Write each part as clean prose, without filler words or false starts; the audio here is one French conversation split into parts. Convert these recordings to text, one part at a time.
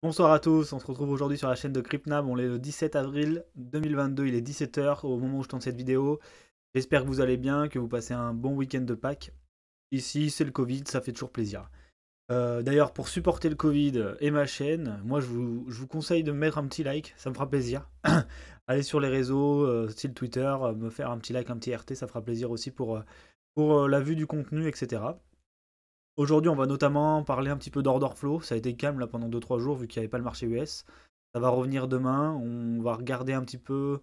Bonsoir à tous, on se retrouve aujourd'hui sur la chaîne de Cryptnam, on est le 17 avril 2022, il est 17 h au moment où je tourne cette vidéo. J'espère que vous allez bien, que vous passez un bon week-end de Pâques. Ici c'est le Covid, ça fait toujours plaisir. D'ailleurs pour supporter le Covid et ma chaîne, moi je vous conseille de me mettre un petit like, ça me fera plaisir. Allez sur les réseaux, style Twitter, me faire un petit like, un petit RT, ça fera plaisir aussi pour la vue du contenu, etc. Aujourd'hui, on va notamment parler un petit peu d'order flow. Ça a été calme là pendant 2-3 jours vu qu'il n'y avait pas le marché US. Ça va revenir demain. On va regarder un petit peu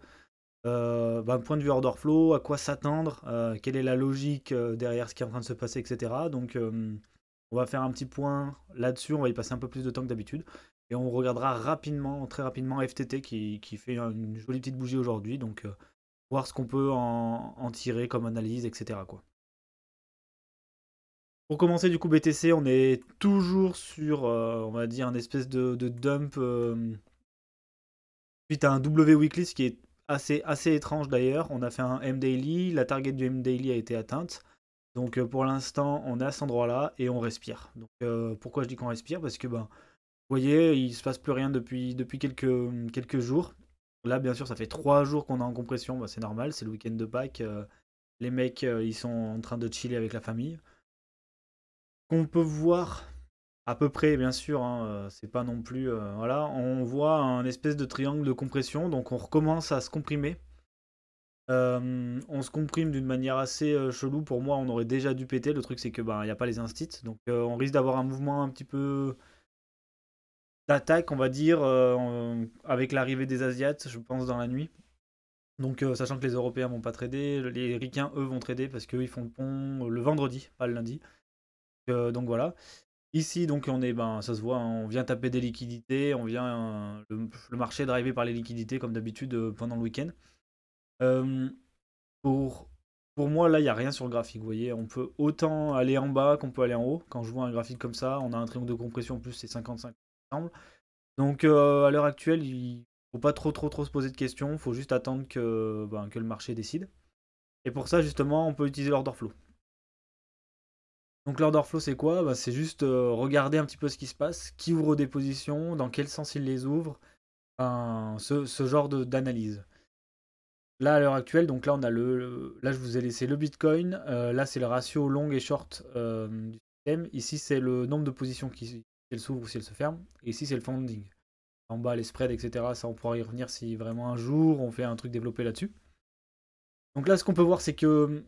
point de vue order flow, à quoi s'attendre, quelle est la logique derrière ce qui est en train de se passer, etc. Donc, on va faire un petit point là-dessus. On va y passer un peu plus de temps que d'habitude. Et on regardera rapidement, très rapidement, FTT qui fait une jolie petite bougie aujourd'hui. Donc, voir ce qu'on peut en tirer comme analyse, etc. quoi. Pour commencer, du coup, BTC, on est toujours sur, on va dire, un espèce de dump suite à un W weekly, ce qui est assez étrange d'ailleurs. On a fait un M daily, la target du M daily a été atteinte. Donc pour l'instant, on est à cet endroit-là et on respire. Donc pourquoi je dis qu'on respire? Parce que, ben, vous voyez, il se passe plus rien depuis quelques jours. Là, bien sûr, ça fait 3 jours qu'on est en compression, bah, c'est normal, c'est le week-end de Pâques. Les mecs, ils sont en train de chiller avec la famille. Qu'on peut voir à peu près, bien sûr, hein, c'est pas non plus. Voilà, on voit un espèce de triangle de compression, donc on recommence à se comprimer. On se comprime d'une manière assez chelou. Pour moi, on aurait déjà dû péter. Le truc, c'est que ben, il n'y a pas les instits, donc on risque d'avoir un mouvement un petit peu d'attaque, on va dire, avec l'arrivée des Asiates, je pense, dans la nuit. Donc, sachant que les Européens vont pas trader, les Ricains, eux, vont trader parce qu'eux, ils font le pont le vendredi, pas le lundi. Donc voilà. Ici, donc, on est, ben, ça se voit, hein, on vient taper des liquidités, on vient, le marché est drivé par les liquidités, comme d'habitude, pendant le week-end. Euh, pour, pour moi, là, il n'y a rien sur le graphique, vous voyez, on peut autant aller en bas qu'on peut aller en haut. Quand je vois un graphique comme ça, on a un triangle de compression, en plus c'est 55 ensemble. Donc, à l'heure actuelle, il faut pas trop se poser de questions, il faut juste attendre que le marché décide. Et pour ça, justement, on peut utiliser l'order flow. Donc l'order flow c'est quoi? Bah, c'est juste regarder un petit peu ce qui se passe, qui ouvre des positions, dans quel sens il les ouvre, ce genre d'analyse. Là à l'heure actuelle, donc là on a là je vous ai laissé le Bitcoin, là c'est le ratio long et short du système, ici c'est le nombre de positions si elles s'ouvrent ou si elles se ferment, et ici c'est le funding. En bas les spreads etc. Ça on pourra y revenir si vraiment un jour on fait un truc développé là-dessus. Donc là ce qu'on peut voir c'est que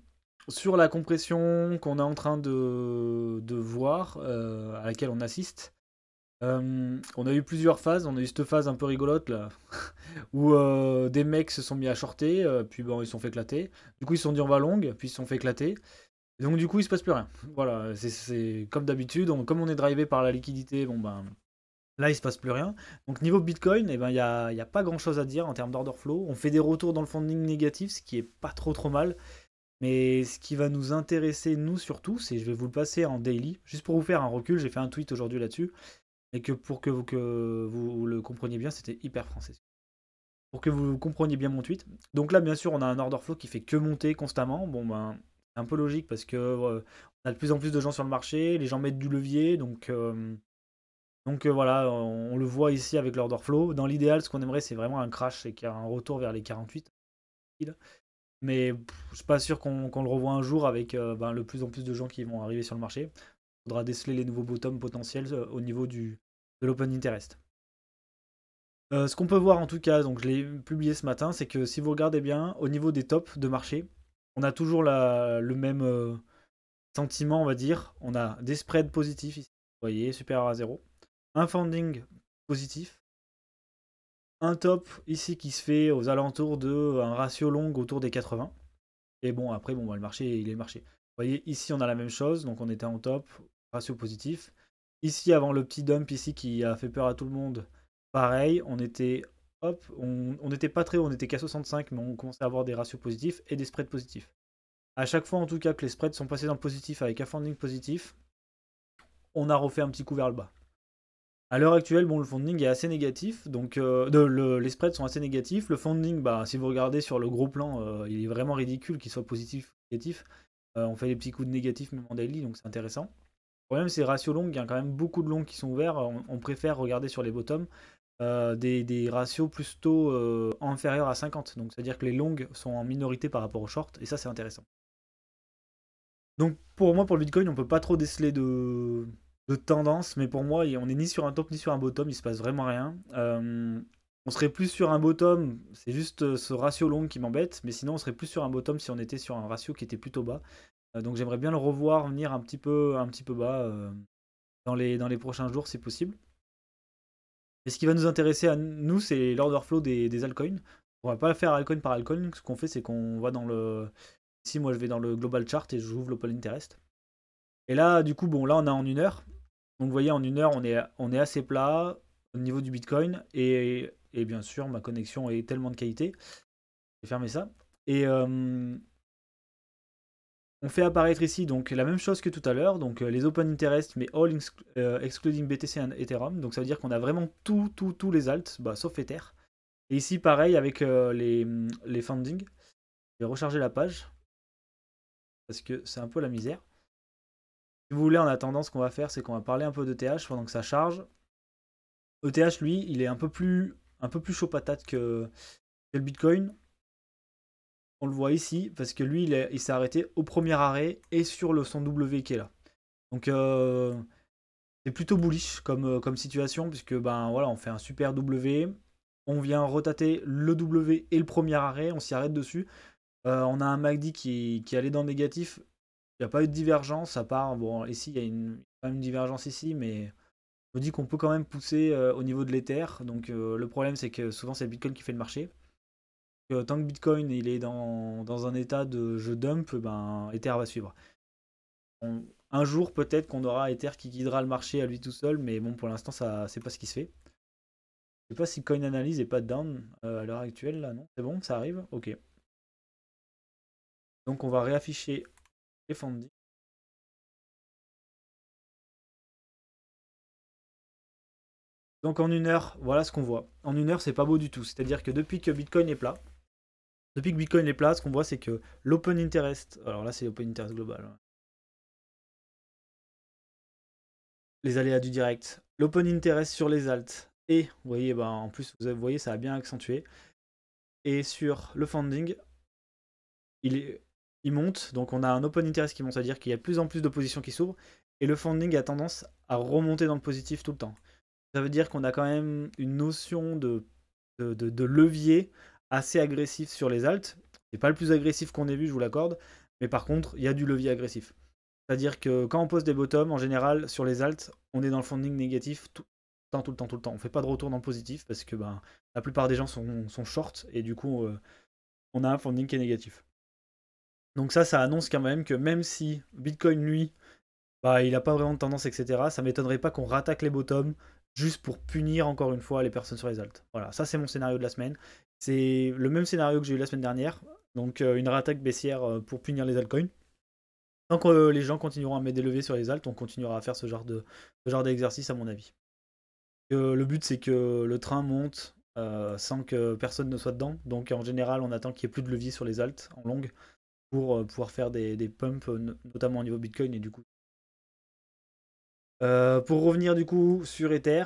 sur la compression qu'on est en train de voir, à laquelle on assiste, on a eu plusieurs phases. On a eu cette phase un peu rigolote là, où des mecs se sont mis à shorter, puis bon, ils se sont fait éclater. Du coup, ils se sont dit on va long, puis ils se sont fait éclater. Et donc, du coup, il se passe plus rien. Voilà, c'est comme d'habitude. Comme on est drivé par la liquidité, bon ben là, il se passe plus rien. Donc, niveau Bitcoin, eh ben, y a pas grand chose à dire en termes d'order flow. On fait des retours dans le funding négatif, ce qui est pas trop mal. Mais ce qui va nous intéresser, nous surtout, c'est, je vais vous le passer en daily, juste pour vous faire un recul. J'ai fait un tweet aujourd'hui là-dessus, et que pour que vous le compreniez bien, c'était hyper français. Pour que vous compreniez bien mon tweet. Donc là, bien sûr, on a un order flow qui fait que monter constamment. Bon, ben, c'est un peu logique parce que on a de plus en plus de gens sur le marché, les gens mettent du levier, donc voilà, on le voit ici avec l'order flow. Dans l'idéal, ce qu'on aimerait, c'est vraiment un crash et qu'il y a un retour vers les 48. Mais je suis pas sûr qu'on le revoie un jour avec ben, le plus en plus de gens qui vont arriver sur le marché. Il faudra déceler les nouveaux bottoms potentiels au niveau de l'open interest. Ce qu'on peut voir en tout cas, donc je l'ai publié ce matin, c'est que si vous regardez bien, au niveau des tops de marché, on a toujours le même sentiment, on va dire. On a des spreads positifs ici, vous voyez, supérieur à 0. Un funding positif. Un top ici qui se fait aux alentours de un ratio long autour des 80. Et bon, après, bon, bah, le marché, il est le marché. Vous voyez, ici, on a la même chose. Donc, on était en top, ratio positif. Ici, avant le petit dump ici qui a fait peur à tout le monde, pareil, on était, hop, on n'était pas très haut, on était qu'à 65, mais on commençait à avoir des ratios positifs et des spreads positifs. À chaque fois, en tout cas, que les spreads sont passés dans le positif avec un funding positif, on a refait un petit coup vers le bas. À l'heure actuelle, bon, le funding est assez négatif, donc les spreads sont assez négatifs. Le funding, bah, si vous regardez sur le gros plan, il est vraiment ridicule qu'il soit positif ou négatif. On fait des petits coups de négatif même en daily, donc c'est intéressant. problème, c'est ratio long, il y a quand même beaucoup de longs qui sont ouverts. On préfère regarder sur les bottoms des ratios plutôt inférieurs à 50. Donc, c'est-à-dire que les longues sont en minorité par rapport aux shorts, et ça, c'est intéressant. Donc, pour moi, pour le Bitcoin, on peut pas trop déceler de tendance, mais pour moi, on est ni sur un top ni sur un bottom, il se passe vraiment rien. On serait plus sur un bottom, c'est juste ce ratio long qui m'embête, mais sinon, on serait plus sur un bottom si on était sur un ratio qui était plutôt bas. Donc, j'aimerais bien le revoir venir un petit peu bas dans les prochains jours, si possible. Et ce qui va nous intéresser à nous, c'est l'order flow des altcoins. On va pas faire altcoin par altcoin. Ce qu'on fait, c'est qu'on va dans le. Ici, moi, je vais dans le global chart et j'ouvre l'open interest. Et là, du coup, bon, là, on a en 1 heure. Donc, vous voyez, en 1 heure, on est assez plat au niveau du Bitcoin. Et bien sûr, ma connexion est tellement de qualité. Je vais fermer ça. Et on fait apparaître ici donc la même chose que tout à l'heure, donc les open interest, mais all excluding BTC et Ethereum. Donc ça veut dire qu'on a vraiment tous les alts, bah, sauf Ether. Et ici, pareil avec les funding. Je vais recharger la page parce que c'est un peu la misère. Si vous voulez, en attendant, ce qu'on va faire, c'est qu'on va parler un peu d'ETH pendant que ça charge. ETH, lui, il est un peu plus chaud patate que le Bitcoin. On le voit ici parce que lui, il s'est arrêté au premier arrêt et sur son W qui est là. Donc c'est plutôt bullish comme situation puisque ben voilà, on fait un super W, on vient retater le W et le premier arrêt, on s'y arrête dessus. On a un MACD qui allait dans le négatif. Il n'y a pas eu de divergence à part, bon ici il y a quand même une divergence ici, mais on dit qu'on peut quand même pousser au niveau de l'Ether. Donc le problème c'est que souvent c'est le Bitcoin qui fait le marché. Tant que Bitcoin il est dans un état de je dump, ben Ether va suivre. Un jour peut-être qu'on aura Ether qui guidera le marché à lui tout seul, mais bon pour l'instant ça c'est pas ce qui se fait. Je sais pas si Coin Analyse est pas down à l'heure actuelle là, non? C'est bon, ça arrive? Ok. Donc on va réafficher les funding. Donc en 1 heure, voilà ce qu'on voit. En 1 heure, c'est pas beau du tout. C'est-à-dire que depuis que Bitcoin est plat, ce qu'on voit, c'est que l'open interest, alors là c'est l'open interest global, hein. Les aléas du direct, l'open interest sur les alts, et vous voyez, bah, en plus, vous voyez, ça a bien accentué. Et sur le funding, il monte, donc on a un open interest qui monte, c'est-à-dire qu'il y a de plus en plus de positions qui s'ouvrent, et le funding a tendance à remonter dans le positif tout le temps. Ça veut dire qu'on a quand même une notion de levier assez agressif sur les alts. C'est pas le plus agressif qu'on ait vu, je vous l'accorde, mais par contre, il y a du levier agressif. C'est-à-dire que quand on pose des bottoms, en général, sur les alts, on est dans le funding négatif tout le temps. On fait pas de retour dans le positif parce que ben, la plupart des gens sont short et du coup, on a un funding qui est négatif. Donc ça annonce quand même que même si Bitcoin, lui, bah, il n'a pas vraiment de tendance, etc., ça m'étonnerait pas qu'on rattaque les bottoms juste pour punir encore une fois les personnes sur les alts. Voilà, ça c'est mon scénario de la semaine. C'est le même scénario que j'ai eu la semaine dernière. Donc une rattaque baissière pour punir les altcoins. Tant que les gens continueront à mettre des leviers sur les alts, on continuera à faire ce genre d'exercice à mon avis. Le but c'est que le train monte sans que personne ne soit dedans. Donc en général on attend qu'il n'y ait plus de levier sur les alts en longue pour pouvoir faire des pumps, notamment au niveau Bitcoin et du coup. Pour revenir du coup sur Ether,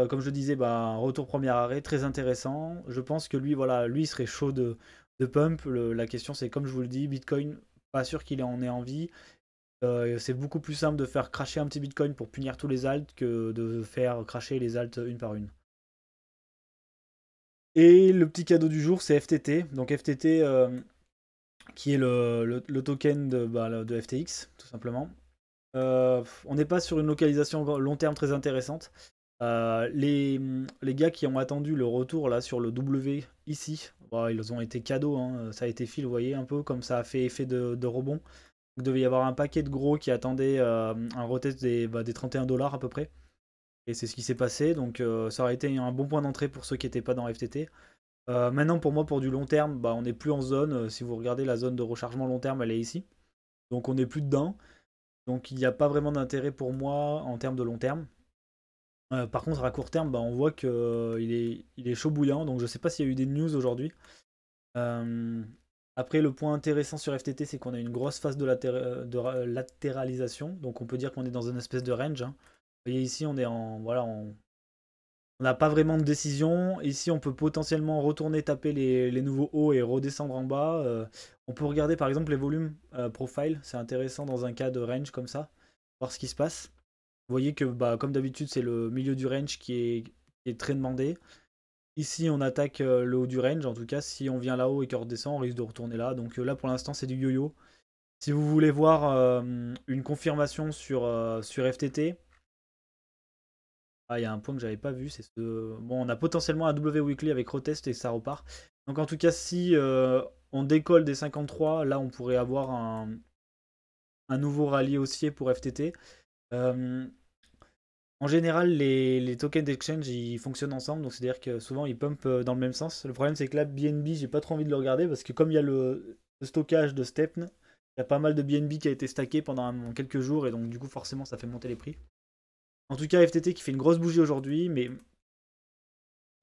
comme je le disais, bah, un retour premier arrêt, très intéressant. Je pense que lui, voilà, lui il serait chaud de pump. La question c'est comme je vous le dis, Bitcoin, pas sûr qu'il en ait envie. C'est beaucoup plus simple de faire crasher un petit Bitcoin pour punir tous les alts que de faire crasher les alts une par une. Et le petit cadeau du jour, c'est FTT. Donc FTT, qui est le token de FTX, tout simplement. On n'est pas sur une localisation long terme très intéressante. Les gars qui ont attendu le retour là sur le W ici, bah, ils ont été cadeaux, hein. Ça a été fil, vous voyez, un peu comme ça a fait effet de rebond. Il devait y avoir un paquet de gros qui attendaient un retest des 31 $ à peu près. Et c'est ce qui s'est passé. Donc ça aurait été un bon point d'entrée pour ceux qui n'étaient pas dans FTT. Maintenant, pour moi, pour du long terme, bah, on n'est plus en zone. Si vous regardez la zone de rechargement long terme, elle est ici. Donc on n'est plus dedans. Donc il n'y a pas vraiment d'intérêt pour moi en termes de long terme. Par contre, à court terme, bah, on voit qu'il est chaud bouillant. Donc je ne sais pas s'il y a eu des news aujourd'hui. Après, le point intéressant sur FTT, c'est qu'on a une grosse phase de latéralisation. Donc on peut dire qu'on est dans une espèce de range, hein. Vous voyez ici, on est en. Voilà, on n'a pas vraiment de décision. Ici, on peut potentiellement retourner taper les nouveaux hauts et redescendre en bas. On peut regarder par exemple les volumes profile. C'est intéressant dans un cas de range comme ça. Voir ce qui se passe. Vous voyez que bah, comme d'habitude, c'est le milieu du range qui est très demandé. Ici, on attaque le haut du range. En tout cas, si on vient là-haut et qu'on redescend, on risque de retourner là. Donc là, pour l'instant, c'est du yo-yo. Si vous voulez voir une confirmation sur FTT, ah, il y a un point que j'avais pas vu, c'est ce. Bon, on a potentiellement un W weekly avec retest et ça repart. Donc en tout cas, si on décolle des 53, là on pourrait avoir un nouveau rallye haussier pour FTT. Euh, En général, les tokens d'exchange ils fonctionnent ensemble, donc c'est-à-dire que souvent ils pumpent dans le même sens. Le problème c'est que là, BNB, j'ai pas trop envie de le regarder parce que comme il y a le stockage de Stepn, il y a pas mal de BNB qui a été stacké pendant quelques jours et donc du coup forcément ça fait monter les prix. En tout cas, FTT qui fait une grosse bougie aujourd'hui, mais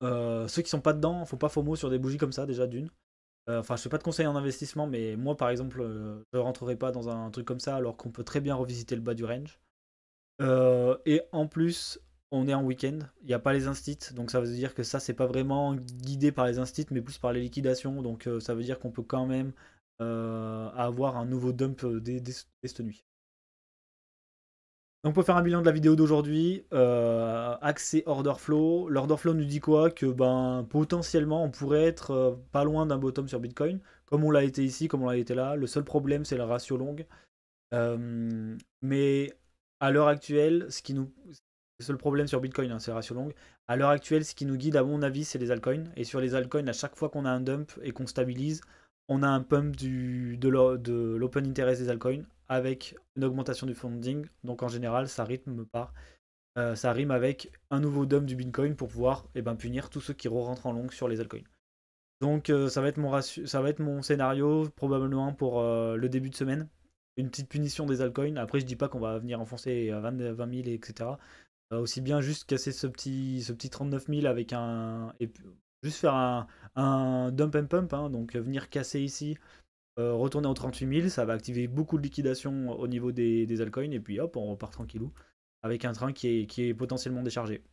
ceux qui sont pas dedans, faut pas FOMO sur des bougies comme ça déjà d'une. Enfin, je fais pas de conseils en investissement, mais moi par exemple, je rentrerai pas dans un truc comme ça alors qu'on peut très bien revisiter le bas du range. Et en plus, on est en week-end, il n'y a pas les instits, donc ça veut dire que ça c'est pas vraiment guidé par les instits, mais plus par les liquidations. Donc ça veut dire qu'on peut quand même avoir un nouveau dump dès cette nuit. Donc pour faire un bilan de la vidéo d'aujourd'hui, accès order flow. L'order flow nous dit quoi? Que ben potentiellement on pourrait être pas loin d'un bottom sur Bitcoin, comme on l'a été ici, comme on l'a été là. Le seul problème c'est le ratio long. Mais à l'heure actuelle, le seul problème sur Bitcoin, hein, c'est le ratio long. À l'heure actuelle, ce qui nous guide à mon avis, c'est les altcoins. Et sur les altcoins, à chaque fois qu'on a un dump et qu'on stabilise, on a un pump de l'open interest des altcoins avec une augmentation du funding. Donc en général, ça rime avec un nouveau dump du Bitcoin pour pouvoir punir tous ceux qui rentrent en long sur les altcoins. Donc ça va être mon scénario probablement pour le début de semaine. Une petite punition des altcoins. Après, je dis pas qu'on va venir enfoncer à 20 000, etc. Aussi bien juste casser ce petit 39 000 avec un. Et juste faire un dump and pump. Hein, donc venir casser ici, retourner au 38 000. Ça va activer beaucoup de liquidation au niveau des altcoins. Et puis hop, on repart tranquillou. Avec un train qui est potentiellement déchargé.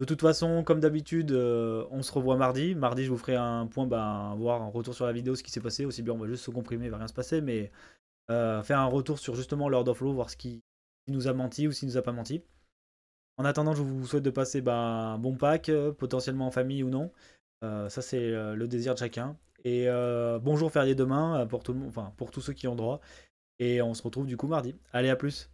De toute façon, comme d'habitude, on se revoit mardi. Mardi, je vous ferai un point, voir un retour sur la vidéo, ce qui s'est passé. Aussi bien, on va juste se comprimer, il va rien se passer, mais faire un retour sur justement l'order flow, voir ce qui nous a menti ou s'il nous a pas menti. En attendant, je vous souhaite de passer un bon pack, potentiellement en famille ou non. Ça, c'est le désir de chacun. Et bonjour férié demain pour tout le monde, enfin pour tous ceux qui ont droit. Et on se retrouve du coup mardi. Allez, à plus.